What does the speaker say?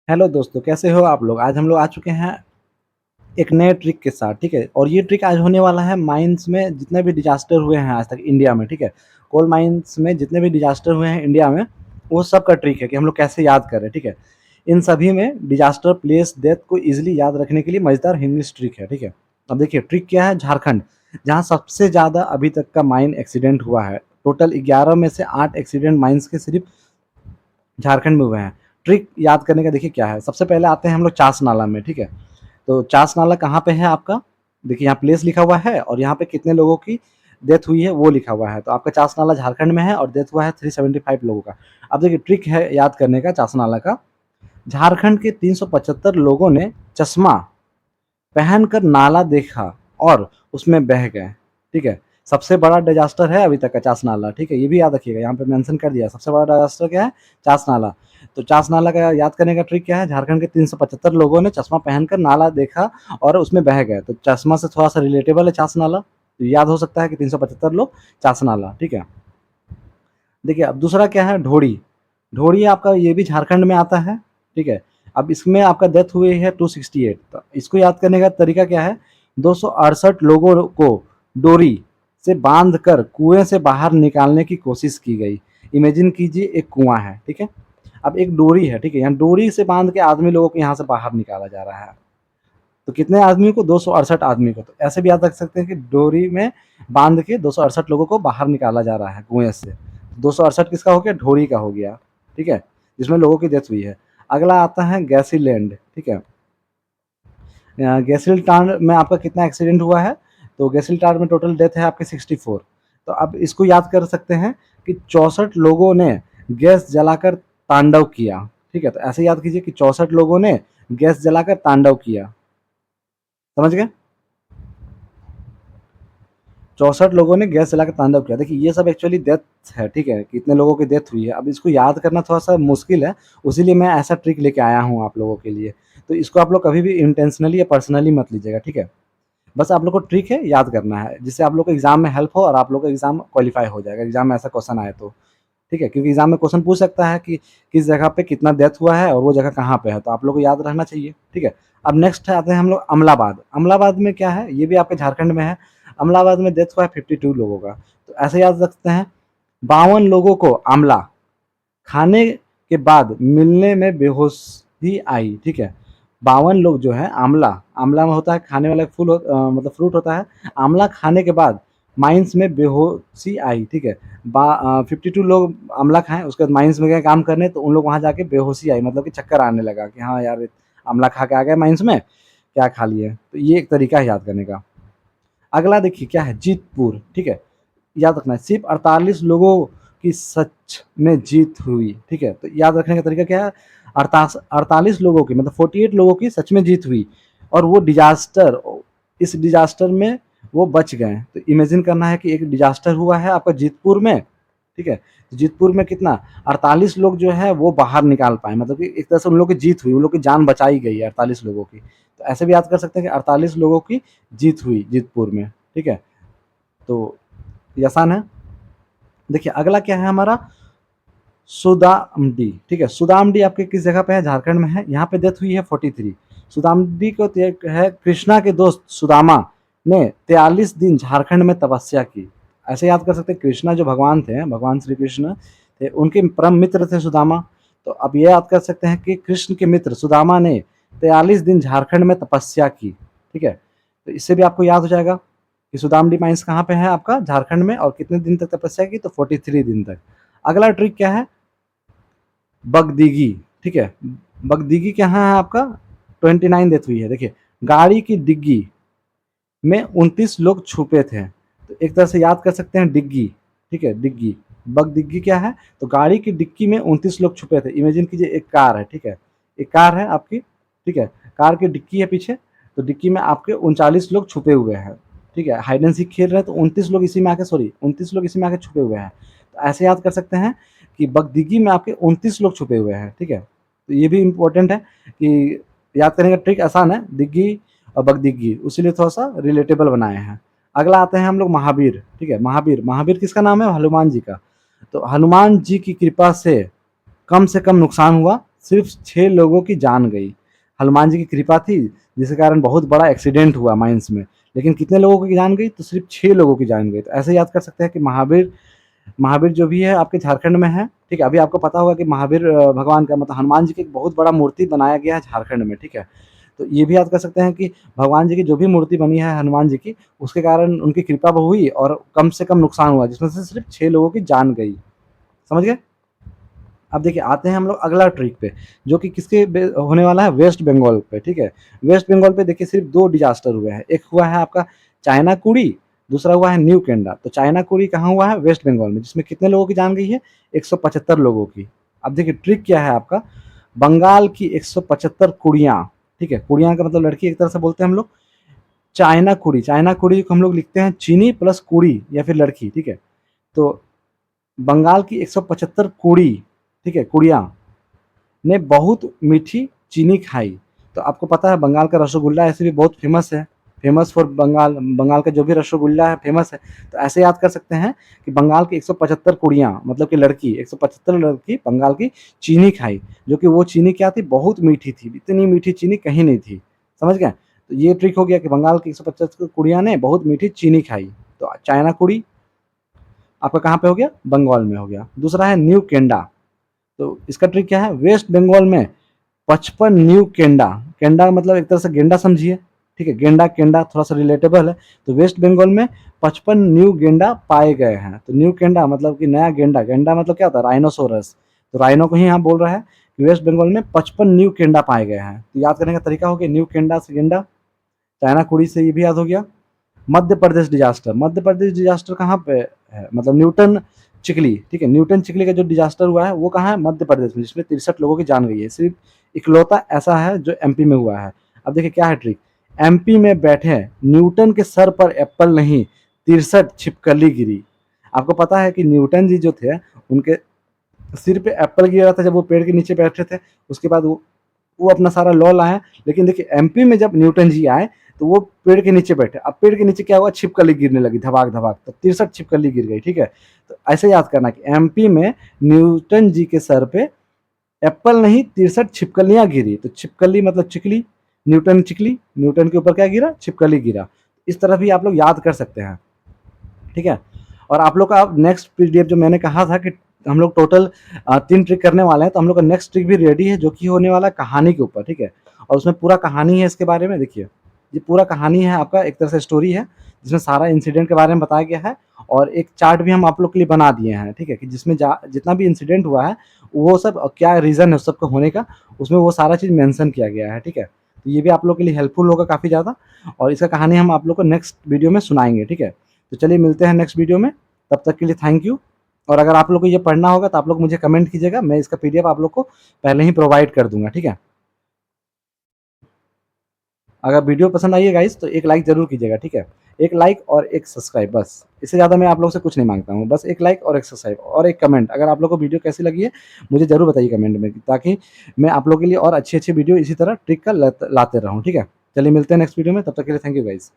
Hello दोस्तों, कैसे हो आप लोग? आज हम लोग आ चुके हैं एक नए ट्रिक के साथ, ठीक है? और ये ट्रिक आज होने वाला है माइंस में जितने भी डिज़ास्टर हुए हैं आज तक इंडिया में, ठीक है? कोल माइंस में जितने भी डिज़ास्टर हुए हैं इंडिया में, वो सब का ट्रिक है कि हम लोग कैसे याद करें, ठीक है? इन सभी में डिज़ास्टर, प्लेस, डेथ को ईज़िली याद रखने के लिए मज़ेदार हिंदी ट्रिक है, ठीक है? अब देखिए ट्रिक क्या है, झारखंड, जहाँ सबसे ज़्यादा अभी तक का माइन एक्सीडेंट हुआ है। टोटल 11 में से 8 एक्सीडेंट माइंस के सिर्फ़ झारखंड में हुए हैं। ट्रिक याद करने का देखिए क्या है, सबसे पहले आते हैं हम लोग चास नाला में, ठीक है? तो चास नाला कहाँ पे है आपका? देखिए यहाँ प्लेस लिखा हुआ है और यहाँ पे कितने लोगों की डेथ हुई है वो लिखा हुआ है। तो आपका चास नाला झारखंड में है और डेथ हुआ है 375 लोगों का। अब देखिए ट्रिक है याद करने का चास नाला का। झारखंड के 375 लोगों ने चश्मा पहनकर नाला देखा और उसमें बह गए, ठीक है? सबसे बड़ा डिजास्टर है अभी तक का चास नाला, ठीक है? ये भी याद रखिएगा, यहाँ पे मेंशन कर दिया सबसे बड़ा डिजास्टर क्या है, चास नाला। तो चास नाला का याद करने का ट्रिक क्या है, झारखंड के 375 लोगों ने चश्मा पहनकर नाला देखा और उसमें बह गए। तो चश्मा से थोड़ा सा रिलेटेबल है चास नाला, तो याद हो सकता है कि 375 लोग चास नाला, ठीक है? देखिए अब दूसरा क्या है, ढोड़ी। ढोड़ी आपका ये भी झारखंड में आता है, ठीक है? अब इसमें आपका डेथ हुई है 268। तो इसको याद करने का तरीका क्या है, 268 लोगों को डोरी से बांध कर कुएं से बाहर निकालने की कोशिश की गई। इमेजिन कीजिए एक कुआं है, ठीक है? अब एक डोरी है, ठीक है? यहाँ डोरी से बांध के आदमी लोगों को यहाँ से बाहर निकाला जा रहा है। तो कितने आदमियों को, 268 आदमी को। तो ऐसे भी याद रख सकते हैं कि डोरी में बांध के 268 लोगों को बाहर निकाला जा रहा है कुएं से। 268 किसका हो गया, ढोरी का हो गया, ठीक है? जिसमें लोगों की डेथ हुई है। अगला आता है गैसीलैंड, ठीक है? गैसिलटांड में आपका कितना एक्सीडेंट हुआ है, तो गैसिलटांड में टोटल डेथ है आपके 64। तो अब इसको याद कर सकते हैं कि 64 लोगों ने गैस जलाकर तांडव किया, ठीक है? तो ऐसे याद कीजिए कि 64 लोगों ने गैस जलाकर तांडव किया, समझ गए? 64 लोगों ने गैस जलाकर तांडव किया। देखिए ये सब एक्चुअली डेथ है, ठीक है? कितने लोगों की डेथ हुई है। अब इसको याद करना थोड़ा-सा मुश्किल है, उसीलिए मैं ऐसा ट्रिक लेके आया हूँ आप लोगों के लिए। तो इसको आप लोग कभी भी इंटेंशनली या पर्सनली मत लीजिएगा, ठीक है? बस आप लोग को ट्रिक है याद करना है, जिससे आप लोग को एग्ज़ाम में हेल्प हो और आप लोग का एग्ज़ाम क्वालीफाई हो जाएगा, एग्ज़ाम में ऐसा क्वेश्चन आए तो, ठीक है? क्योंकि एग्ज़ाम में क्वेश्चन पूछ सकता है कि किस जगह पे कितना डेथ हुआ है और वो जगह कहाँ पे है, तो आप लोग को याद रहना चाहिए, ठीक है? अब नेक्स्ट आते हैं हम लोग अमलाबाद। अमलाबाद में क्या है, ये भी आपके झारखंड में है। अमलाबाद में डेथ हुआ है 52 लोगों का। तो ऐसे याद रखते हैं, 52 लोगों को आंवला खाने के बाद मिलने में बेहोशी आई, ठीक है? 52 लोग जो है आंवला, आंवला में होता है खाने वाला एक फूल मतलब फ्रूट होता है। आंवला खाने के बाद माइंस में बेहोशी आई, ठीक है? 52 लोग आंवला खाएँ, उसके बाद माइंस में गए काम करने, तो उन लोग वहाँ जाके बेहोशी आई, मतलब कि चक्कर आने लगा कि हाँ यार, आंवला खा के आ गए माइंस में, क्या खा लिए? तो ये एक तरीका है याद करने का। अगला देखिए क्या है, जीतपुर, ठीक है? याद रखना है, सिर्फ 48 लोगों की सच में जीत हुई, ठीक है? तो याद रखने का तरीका क्या है, 48 लोगों की, मतलब 48 लोगों की सच में जीत हुई और वो डिजास्टर, इस डिजास्टर में वो बच गए। तो इमेजिन करना है कि एक डिजास्टर हुआ है आपका जीतपुर में, ठीक है? तो जीतपुर में कितना, 48 लोग जो है वो बाहर निकाल पाए, मतलब कि एक तरह से उन लोगों की जीत हुई, उन लोग की जान बचाई गई है 48 लोगों की। तो ऐसे भी याद कर सकते हैं कि 48 लोगों की जीत हुई जीतपुर में, ठीक है? तो ये आसान है। देखिए अगला क्या है हमारा, सुदामडी, ठीक है? सुदामडी आपके किस जगह पे है, झारखंड में है। यहाँ पे डेथ हुई है 43। सुदामडी को है, कृष्णा के दोस्त सुदामा ने 43 दिन झारखंड में तपस्या की। ऐसे याद कर सकते हैं, कृष्णा जो भगवान थे, भगवान श्री कृष्ण थे, उनके परम मित्र थे सुदामा। तो अब ये याद कर सकते हैं कि कृष्ण के मित्र सुदामा ने 43 दिन झारखंड में तपस्या की, ठीक है? तो इससे भी आपको याद हो जाएगा कि सुदामडी माइंस कहाँ पे है आपका, झारखंड में, और कितने दिन तक तपस्या की, तो 43 दिन तक। अगला ट्रिक क्या है, बगदीगी, ठीक है? बगदीगी कहाँ है आपका, 29 डेथ हुई है। देखिए गाड़ी की डिग्गी में 29 लोग छुपे थे। तो एक तरह से याद कर सकते हैं डिग्गी, ठीक है? डिग्गी, बगदीगी क्या है, तो गाड़ी की डिक्की में 29 लोग छुपे थे। इमेजिन कीजिए एक कार है, ठीक है? एक कार है आपकी, ठीक है? कार की डिक्की है पीछे, तो डिक्की में आपके 39 लोग छुपे हुए हैं, ठीक है? हाइड एंड सीक खेल रहे हैं, तो 29 लोग इसी में आके, सॉरी 29 लोग इसी में आके छुपे हुए हैं। तो ऐसे याद कर सकते हैं कि बगदीगी में आपके 29 लोग छुपे हुए हैं, ठीक है? तो ये भी इम्पोर्टेंट है कि याद करने का ट्रिक आसान है, दिग्गी और बगदीगी, उसीलिए थोड़ा-सा रिलेटेबल बनाए हैं। अगला आते हैं हम लोग महावीर, ठीक है? महावीर, महावीर किसका नाम है, हनुमान जी का। तो हनुमान जी की कृपा से कम नुकसान हुआ, सिर्फ 6 लोगों की जान गई। हनुमान जी की कृपा थी जिसके कारण बहुत बड़ा एक्सीडेंट हुआ माइंस में, लेकिन कितने लोगों की जान गई? तो सिर्फ 6 लोगों की जान गई। तो ऐसे याद कर सकते हैं कि महावीर महावीर जो भी है आपके झारखंड में है, ठीक है। अभी आपको पता होगा कि महावीर भगवान का मतलब हनुमान जी की एक बहुत बड़ा मूर्ति बनाया गया है झारखंड में, ठीक है। तो ये भी याद कर सकते हैं कि भगवान जी की जो भी मूर्ति बनी है हनुमान जी की, उसके कारण उनकी कृपा हुई और कम से कम नुकसान हुआ, जिसमें से सिर्फ 6 लोगों की जान गई। समझ गए? अब देखिए आते हैं हम लोग अगला ट्रिक पे, जो कि किसके होने वाला है? वेस्ट बंगाल पे, ठीक है। वेस्ट बंगाल पे देखिए सिर्फ 2 डिजास्टर हुए हैं। एक हुआ है आपका चाइना कुड़ी, दूसरा हुआ है न्यू केंडा। तो चाइना कुड़ी कहाँ हुआ है? वेस्ट बंगाल में, जिसमें कितने लोगों की जान गई है? 175 लोगों की। अब देखिए ट्रिक क्या है आपका, बंगाल की 175 कुड़ियाँ, ठीक है। कुड़ियाँ का मतलब लड़की एक तरह से बोलते हैं हम लोग। चाइना कुड़ी को हम लोग लिखते हैं चीनी प्लस कुड़ी या फिर लड़की, ठीक है। तो बंगाल की 175 कुड़ी, ठीक है, कुड़ियाँ ने बहुत मीठी चीनी खाई। तो आपको पता है बंगाल का रसगुल्ला ऐसे भी बहुत फेमस है, फेमस फॉर बंगाल, बंगाल का जो भी रसगुल्ला है फेमस है। तो ऐसे याद कर सकते हैं कि बंगाल की 175 कुड़ियाँ मतलब कि लड़की, 175 लड़की बंगाल की चीनी खाई, जो कि वो चीनी क्या थी? बहुत मीठी थी, इतनी मीठी चीनी कहीं नहीं थी। समझ गए? तो ये ट्रिक हो गया कि बंगाल की 175 कुड़ियाँ ने बहुत मीठी चीनी खाई। तो चाइना कुड़ी आपका कहाँ पे हो गया? बंगाल में हो गया। दूसरा है न्यू केंडा। तो इसका ट्रिक क्या है? वेस्ट बंगाल में 55 न्यू केंडा, केंडा मतलब एक तरह से गेंडा समझिए, ठीक है। गेंडा केंडा थोड़ा सा रिलेटेबल है। तो वेस्ट बंगाल में 55 न्यू गेंडा पाए गए हैं। तो न्यू केंडा मतलब कि नया गेंडा, गेंडा मतलब क्या होता है? राइनोसोरस। तो राइनो को ही यहाँ बोल रहा है कि वेस्ट बंगाल में 55 न्यू केंडा पाए गए हैं। तो याद करने का तरीका हो गया न्यू केंडा से गेंडा, चाइना कुड़ी से ये भी याद हो गया। मध्य प्रदेश डिजास्टर, मध्य प्रदेश डिजास्टर कहाँ पे है? मतलब न्यूटन चिकली, ठीक है। न्यूटन चिकली का जो डिजास्टर हुआ है वो कहाँ है? मध्य प्रदेश में, जिसमें 63 लोगों की जान गई है। सिर्फ इकलौता ऐसा है जो एमपी में हुआ है। अब देखिए क्या है ट्रिक, एमपी में बैठे न्यूटन के सर पर एप्पल नहीं 63 छिपकली गिरी। आपको पता है कि न्यूटन जी जो थे उनके सिर पे एप्पल गिरा था जब वो पेड़ के नीचे बैठे थे। उसके बाद वो अपना सारा लॉ लाए। लेकिन देखिए एमपी में जब न्यूटन जी आए तो वो पेड़ के नीचे बैठे। अब पेड़ के नीचे क्या हुआ? छिपकली गिरने लगी धबाक धबाक, तो 63 छिपकली गिर गई, ठीक है। तो ऐसे याद करना कि एमपी में न्यूटन जी के सर पे एप्पल नहीं 63 छिपकलियां गिरी। तो छिपकली मतलब चिकली, न्यूटन चिकली, न्यूटन के ऊपर क्या गिरा? छिपकली गिरा। इस तरह भी आप लोग याद कर सकते हैं, ठीक है। और आप लोग का अब नेक्स्ट पीडीएफ जो मैंने कहा था कि हम लोग टोटल 3 ट्रिक करने वाले हैं, तो हम लोग का नेक्स्ट ट्रिक भी रेडी है जो कि होने वाला है कहानी के ऊपर, ठीक है। और उसमें पूरा कहानी है इसके बारे में। देखिए ये पूरा कहानी है आपका, एक तरह से स्टोरी है जिसमें सारा इंसिडेंट के बारे में बताया गया है। और एक चार्ट भी हम आप लोग के लिए बना दिए हैं, ठीक है, कि जिसमें जितना भी इंसिडेंट हुआ है वो सब क्या रीज़न है उस सबका होने का, उसमें वो सारा चीज़ मेंशन किया गया है, ठीक है। तो ये भी आप लोग के लिए हेल्पफुल होगा काफ़ी ज़्यादा। और इसका कहानी हम आप लोग को नेक्स्ट वीडियो में सुनाएंगे, ठीक है। तो चलिए मिलते हैं नेक्स्ट वीडियो में, तब तक के लिए थैंक यू। और अगर आप लोग को ये पढ़ना होगा तो आप लोग मुझे कमेंट कीजिएगा, मैं इसका पीडीएफ आप लोग को पहले ही प्रोवाइड कर दूंगा, ठीक है। अगर वीडियो पसंद आई है गाइस तो एक लाइक जरूर कीजिएगा, ठीक है। एक लाइक और एक सब्सक्राइब, बस इससे ज़्यादा मैं आप लोग से कुछ नहीं मांगता हूँ। बस एक लाइक और एक सब्सक्राइब और एक कमेंट। अगर आप लोग को वीडियो कैसी लगी है मुझे ज़रूर बताइए कमेंट में, ताकि मैं आप लोग के लिए और अच्छी अच्छी वीडियो इसी तरह ट्रिक का लाते रहूँ, ठीक है। चलिए मिलते हैं नेक्स्ट वीडियो में, तब तक के लिए थैंक यू गाइस।